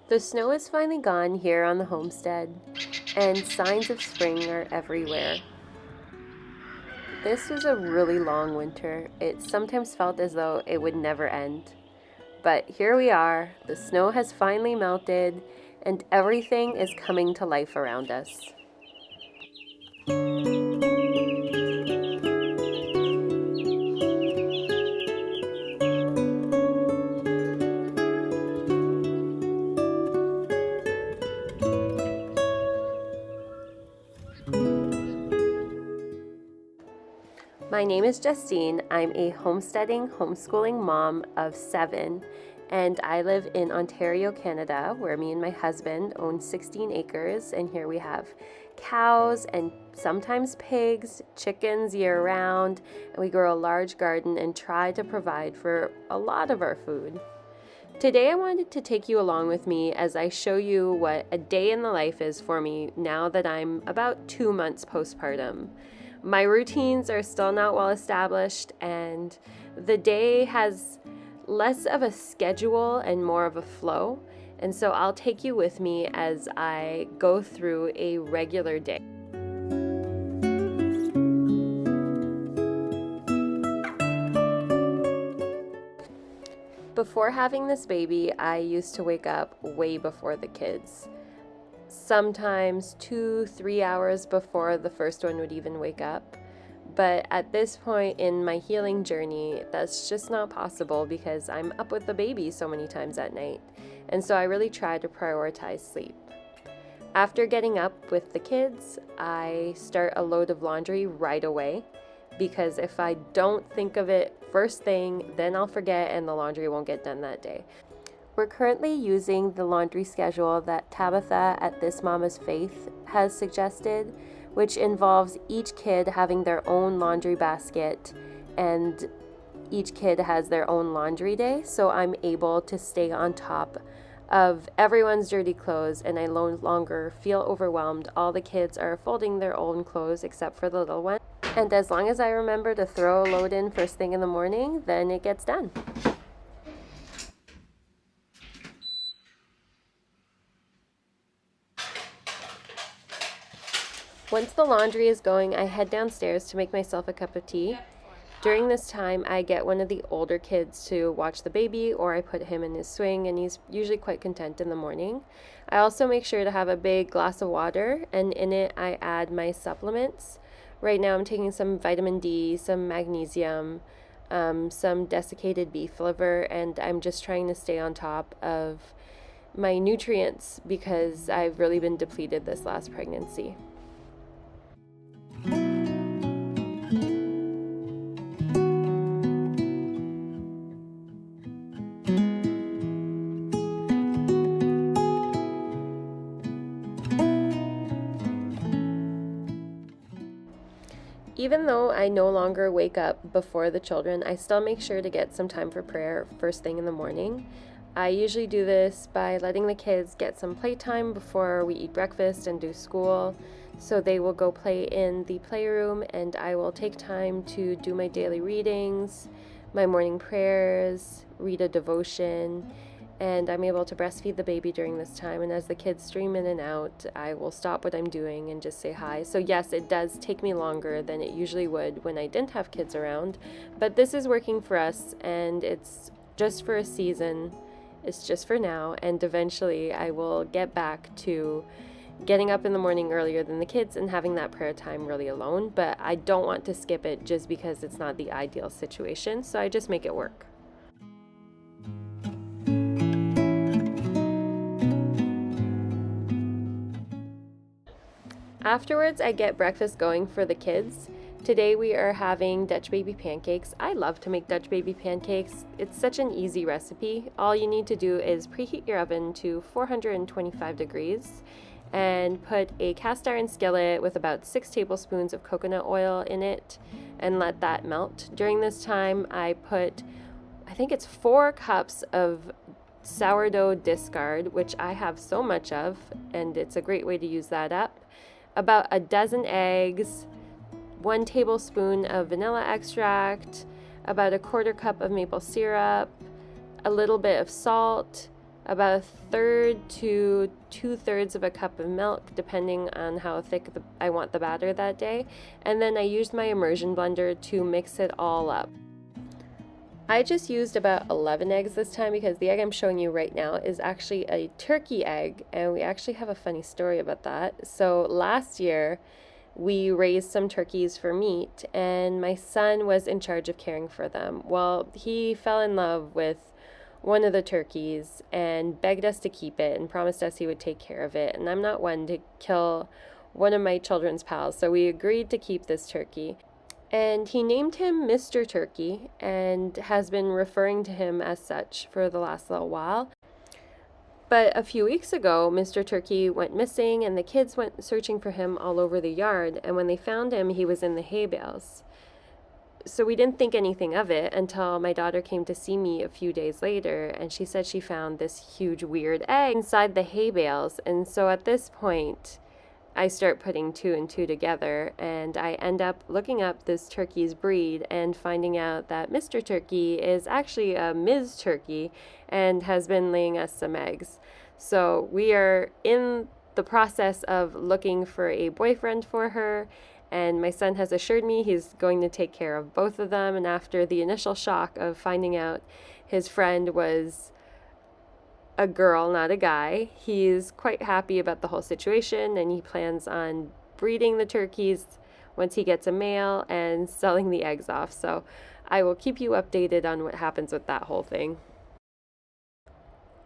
The snow is finally gone here on the homestead, and signs of spring are everywhere. This was a really long winter. It sometimes felt as though it would never end. But here we are, the snow has finally melted, and everything is coming to life around us. My name is Justine. I'm a homesteading, homeschooling mom of 7, and I live in Ontario, Canada, where me and my husband own 16 acres, and here we have cows and sometimes pigs, chickens year-round, and we grow a large garden and try to provide for a lot of our food. Today I wanted to take you along with me as I show you what a day in the life is for me now that I'm about 2 months postpartum. My routines are still not well established, and the day has less of a schedule and more of a flow. And so I'll take you with me as I go through a regular day. Before having this baby, I used to wake up way before the kids. Sometimes 2-3 hours before the first one would even wake up. But at this point in my healing journey, that's just not possible because I'm up with the baby so many times at night. And so I really try to prioritize sleep. After getting up with the kids, I start a load of laundry right away because if I don't think of it first thing, then I'll forget and the laundry won't get done that day. We're currently using the laundry schedule that Tabitha at This Mama's Faith has suggested, which involves each kid having their own laundry basket and each kid has their own laundry day, so I'm able to stay on top of everyone's dirty clothes and I no longer feel overwhelmed. All the kids are folding their own clothes except for the little one. And as long as I remember to throw a load in first thing in the morning, then it gets done. Once the laundry is going, I head downstairs to make myself a cup of tea. During this time, I get one of the older kids to watch the baby, or I put him in his swing, and he's usually quite content in the morning. I also make sure to have a big glass of water, and in it I add my supplements. Right now I'm taking some vitamin D, some magnesium, some desiccated beef liver, and I'm just trying to stay on top of my nutrients because I've really been depleted this last pregnancy. Even though I no longer wake up before the children, I still make sure to get some time for prayer first thing in the morning. I usually do this by letting the kids get some playtime before we eat breakfast and do school. So they will go play in the playroom and I will take time to do my daily readings, my morning prayers, read a devotion, and I'm able to breastfeed the baby during this time. And as the kids stream in and out, I will stop what I'm doing and just say hi. So yes, it does take me longer than it usually would when I didn't have kids around, but this is working for us and it's just for a season. It's just for now, and eventually I will get back to getting up in the morning earlier than the kids and having that prayer time really alone, but I don't want to skip it just because it's not the ideal situation, so I just make it work. Afterwards, I get breakfast going for the kids. Today we are having Dutch baby pancakes. I love to make Dutch baby pancakes. It's such an easy recipe. All you need to do is preheat your oven to 425 degrees and put a cast iron skillet with about 6 tablespoons of coconut oil in it and let that melt. During this time, I put, I think it's 4 cups of sourdough discard, which I have so much of, and it's a great way to use that up. About a dozen eggs, 1 tablespoon of vanilla extract, about a 1/4 cup of maple syrup, a little bit of salt, about a third to 2/3 of a cup of milk, depending on how thick I want the batter that day. And then I used my immersion blender to mix it all up. I just used about 11 eggs this time because the egg I'm showing you right now is actually a turkey egg, and we actually have a funny story about that. So last year, we raised some turkeys for meat, and my son was in charge of caring for them. Well, he fell in love with one of the turkeys and begged us to keep it and promised us he would take care of it. And I'm not one to kill one of my children's pals, so we agreed to keep this turkey. And he named him Mr. Turkey and has been referring to him as such for the last little while. But a few weeks ago, Mr. Turkey went missing and the kids went searching for him all over the yard. And when they found him, he was in the hay bales. So we didn't think anything of it until my daughter came to see me a few days later, and she said she found this huge weird egg inside the hay bales. And so at this point, I start putting two and two together, and I end up looking up this turkey's breed and finding out that Mr. Turkey is actually a Ms. Turkey and has been laying us some eggs. So we are in the process of looking for a boyfriend for her, and my son has assured me he's going to take care of both of them. And after the initial shock of finding out his friend was a girl, not a guy, he's quite happy about the whole situation, and he plans on breeding the turkeys once he gets a male and selling the eggs off. So I will keep you updated on what happens with that whole thing.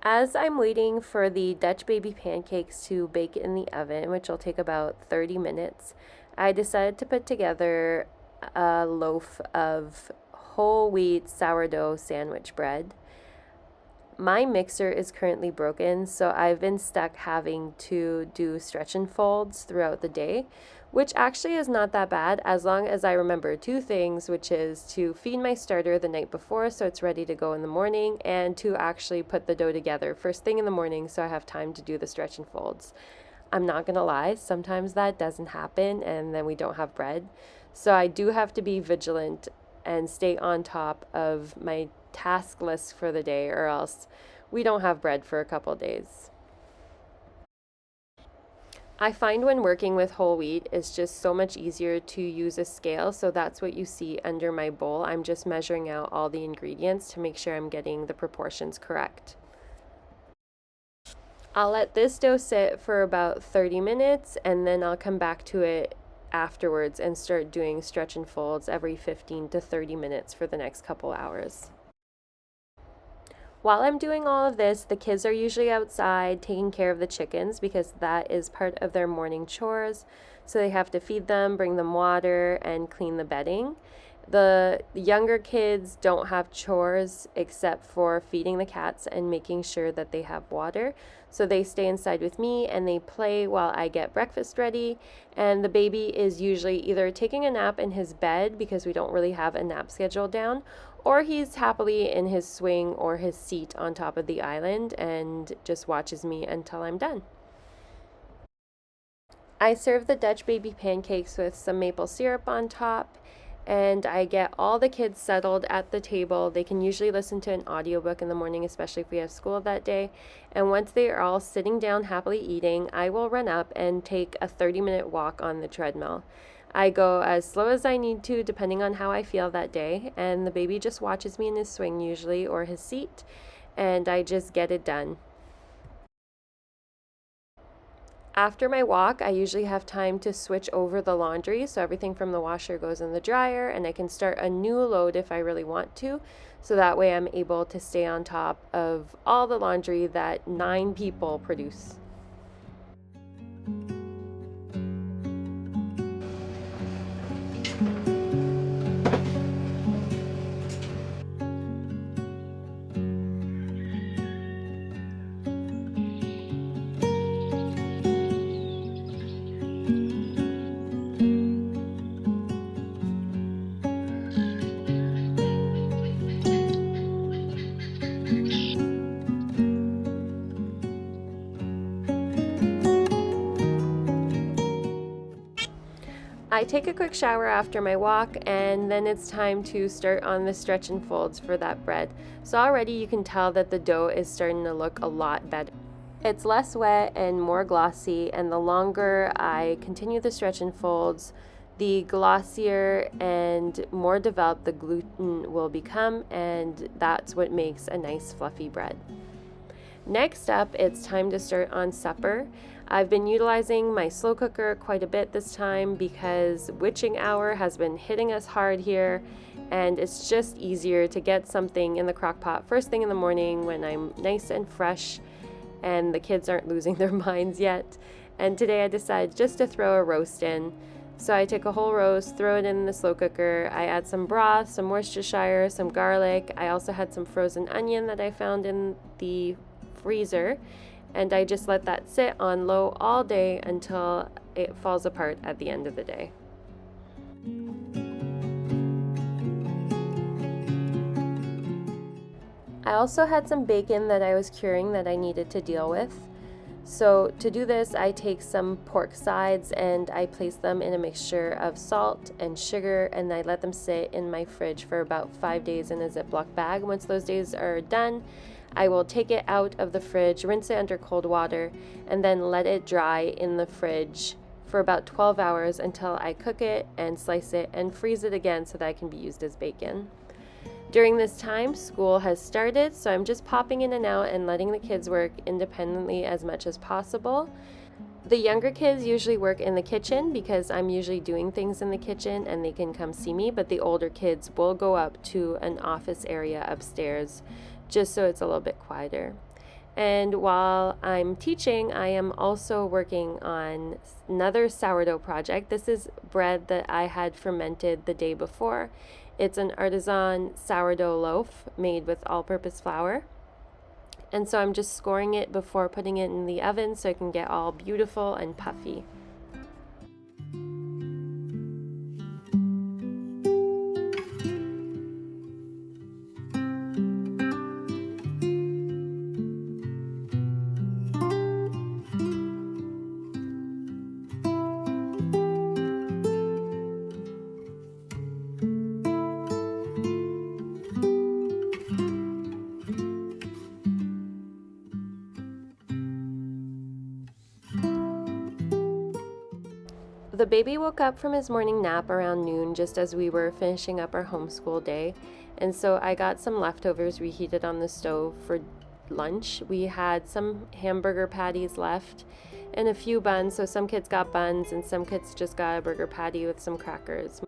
As I'm waiting for the Dutch baby pancakes to bake in the oven, which will take about 30 minutes, I decided to put together a loaf of whole wheat sourdough sandwich bread. My mixer is currently broken, so I've been stuck having to do stretch and folds throughout the day, which actually is not that bad as long as I remember two things, which is to feed my starter the night before so it's ready to go in the morning, and to actually put the dough together first thing in the morning so I have time to do the stretch and folds. I'm not gonna lie, sometimes that doesn't happen and then we don't have bread. So I do have to be vigilant and stay on top of my task list for the day, or else we don't have bread for a couple days. I find when working with whole wheat, it's just so much easier to use a scale, so that's what you see under my bowl. I'm just measuring out all the ingredients to make sure I'm getting the proportions correct. I'll let this dough sit for about 30 minutes and then I'll come back to it afterwards and start doing stretch and folds every 15 to 30 minutes for the next couple hours. While I'm doing all of this, the kids are usually outside taking care of the chickens because that is part of their morning chores. So they have to feed them, bring them water, and clean the bedding. The younger kids don't have chores except for feeding the cats and making sure that they have water. So they stay inside with me and they play while I get breakfast ready. And the baby is usually either taking a nap in his bed because we don't really have a nap schedule down, or he's happily in his swing or his seat on top of the island and just watches me until I'm done. I serve the Dutch baby pancakes with some maple syrup on top, and I get all the kids settled at the table. They can usually listen to an audiobook in the morning, especially if we have school that day. And once they are all sitting down happily eating, I will run up and take a 30-minute walk on the treadmill. I go as slow as I need to, depending on how I feel that day, and the baby just watches me in his swing usually, or his seat, and I just get it done. After my walk, I usually have time to switch over the laundry, so everything from the washer goes in the dryer, and I can start a new load if I really want to, so that way I'm able to stay on top of all the laundry that 9 people produce. I take a quick shower after my walk, and then it's time to start on the stretch and folds for that bread. So already you can tell that the dough is starting to look a lot better. It's less wet and more glossy, and the longer I continue the stretch and folds, the glossier and more developed the gluten will become, and that's what makes a nice fluffy bread. Next up, it's time to start on supper. I've been utilizing my slow cooker quite a bit this time because witching hour has been hitting us hard here, and it's just easier to get something in the crock pot first thing in the morning when I'm nice and fresh and the kids aren't losing their minds yet. And today I decided just to throw a roast in. So I take a whole roast, throw it in the slow cooker. I add some broth, some Worcestershire, some garlic. I also had some frozen onion that I found in the freezer, and I just let that sit on low all day until it falls apart at the end of the day. I also had some bacon that I was curing that I needed to deal with. So to do this, I take some pork sides and I place them in a mixture of salt and sugar, and I let them sit in my fridge for about 5 days in a Ziploc bag. Once those days are done, I will take it out of the fridge, rinse it under cold water, and then let it dry in the fridge for about 12 hours until I cook it and slice it and freeze it again so that it can be used as bacon. During this time, school has started, so I'm just popping in and out and letting the kids work independently as much as possible. The younger kids usually work in the kitchen because I'm usually doing things in the kitchen and they can come see me, but the older kids will go up to an office area upstairs just so it's a little bit quieter. And while I'm teaching, I am also working on another sourdough project. This is bread that I had fermented the day before. It's an artisan sourdough loaf made with all-purpose flour. And so I'm just scoring it before putting it in the oven so it can get all beautiful and puffy. The baby woke up from his morning nap around noon just as we were finishing up our homeschool day, and so I got some leftovers reheated on the stove for lunch. We had some hamburger patties left and a few buns, so some kids got buns and some kids just got a burger patty with some crackers.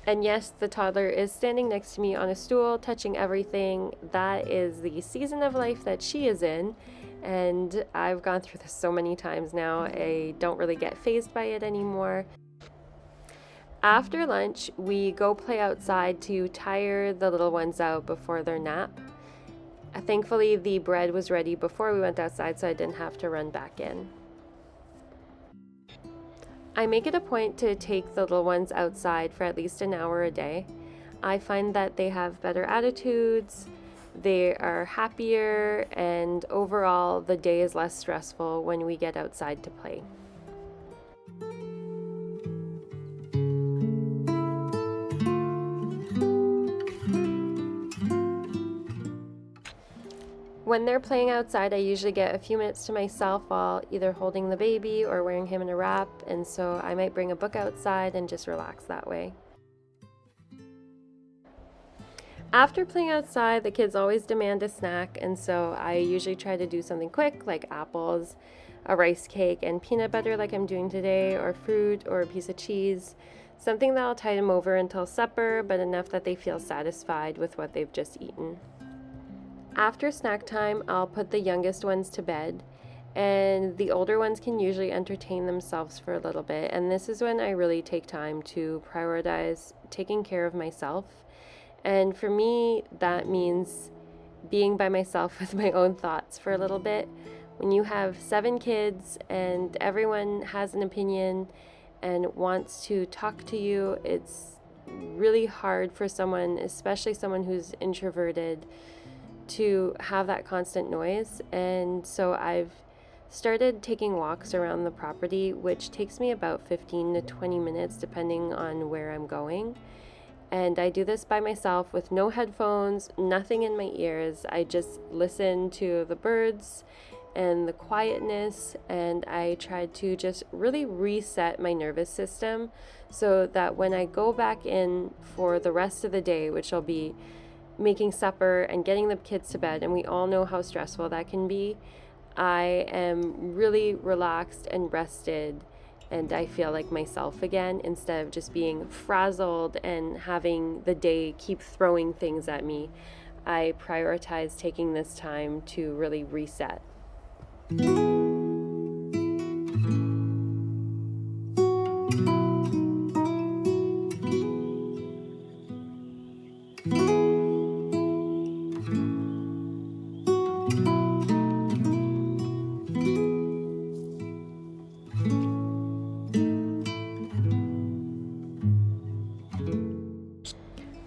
And yes, the toddler is standing next to me on a stool, touching everything. That is the season of life that she is in. And I've gone through this so many times now, I don't really get fazed by it anymore. After lunch, we go play outside to tire the little ones out before their nap. Thankfully, the bread was ready before we went outside, so I didn't have to run back in. I make it a point to take the little ones outside for at least an hour a day. I find that they have better attitudes, they are happier, and overall the day is less stressful when we get outside to play. When they're playing outside, I usually get a few minutes to myself while either holding the baby or wearing him in a wrap, and so I might bring a book outside and just relax that way. After playing outside, the kids always demand a snack, and so I usually try to do something quick like apples, a rice cake, and peanut butter like I'm doing today, or fruit, or a piece of cheese. Something that'll tide them over until supper, but enough that they feel satisfied with what they've just eaten. After snack time, I'll put the youngest ones to bed, and the older ones can usually entertain themselves for a little bit, and this is when I really take time to prioritize taking care of myself. And for me, that means being by myself with my own thoughts for a little bit. When you have 7 kids and everyone has an opinion and wants to talk to you, it's really hard for someone, especially someone who's introverted, to have that constant noise. And so I've started taking walks around the property, which takes me about 15 to 20 minutes depending on where I'm going. And I do this by myself with no headphones, nothing in my ears. I just listen to the birds and the quietness, and I try to just really reset my nervous system so that when I go back in for the rest of the day, which I'll be making supper and getting the kids to bed, and we all know how stressful that can be, I am really relaxed and rested, and I feel like myself again instead of just being frazzled and having the day keep throwing things at me. I prioritize taking this time to really reset.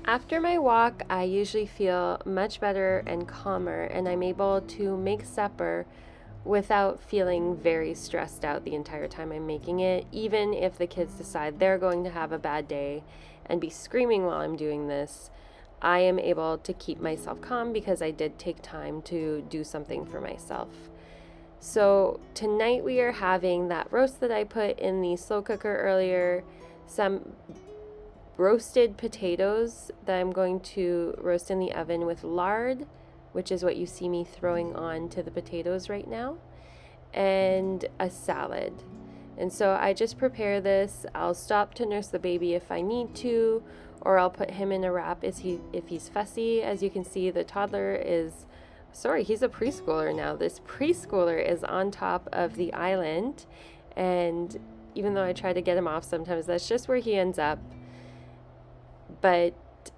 After my walk, I usually feel much better and calmer, and I'm able to make supper without feeling very stressed out the entire time I'm making it, even if the kids decide they're going to have a bad day and be screaming while I'm doing this. I am able to keep myself calm because I did take time to do something for myself. So tonight we are having that roast that I put in the slow cooker earlier, some roasted potatoes that I'm going to roast in the oven with lard, which is what you see me throwing on to the potatoes right now, and a salad. And so I just prepare this. I'll stop to nurse the baby if I need to, or I'll put him in a wrap if he's fussy. As you can see, the toddler is, he's a preschooler now. This preschooler is on top of the island, and even though I try to get him off sometimes, that's just where he ends up. But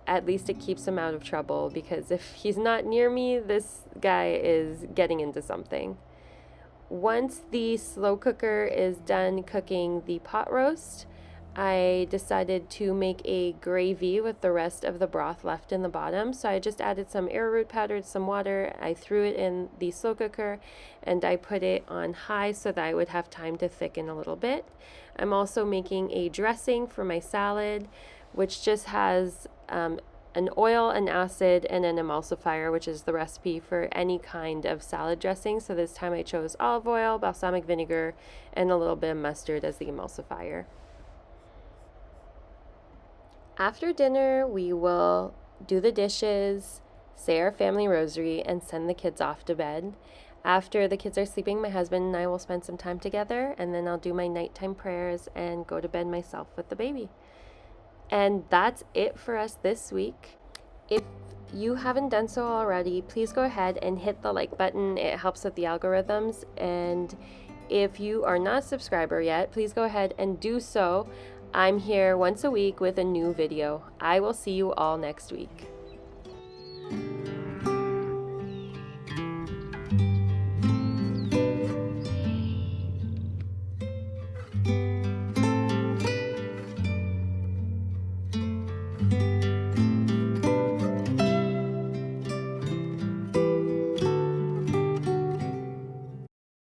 at least it keeps him out of trouble, because if he's not near me, this guy is getting into something. Once the slow cooker is done cooking the pot roast, I decided to make a gravy with the rest of the broth left in the bottom. So I just added some arrowroot powder, some water. I threw it in the slow cooker and I put it on high so that I would have time to thicken a little bit. I'm also making a dressing for my salad, which just has an oil, an acid, and an emulsifier, which is the recipe for any kind of salad dressing. So this time I chose olive oil, balsamic vinegar, and a little bit of mustard as the emulsifier. After dinner, we will do the dishes, say our family rosary, and send the kids off to bed. After the kids are sleeping, my husband and I will spend some time together, and then I'll do my nighttime prayers and go to bed myself with the baby. And that's it for us this week. If you haven't done so already, please go ahead and hit the like button. It helps with the algorithms. And if you are not a subscriber yet, please go ahead and do so. I'm here once a week with a new video. I will see you all next week.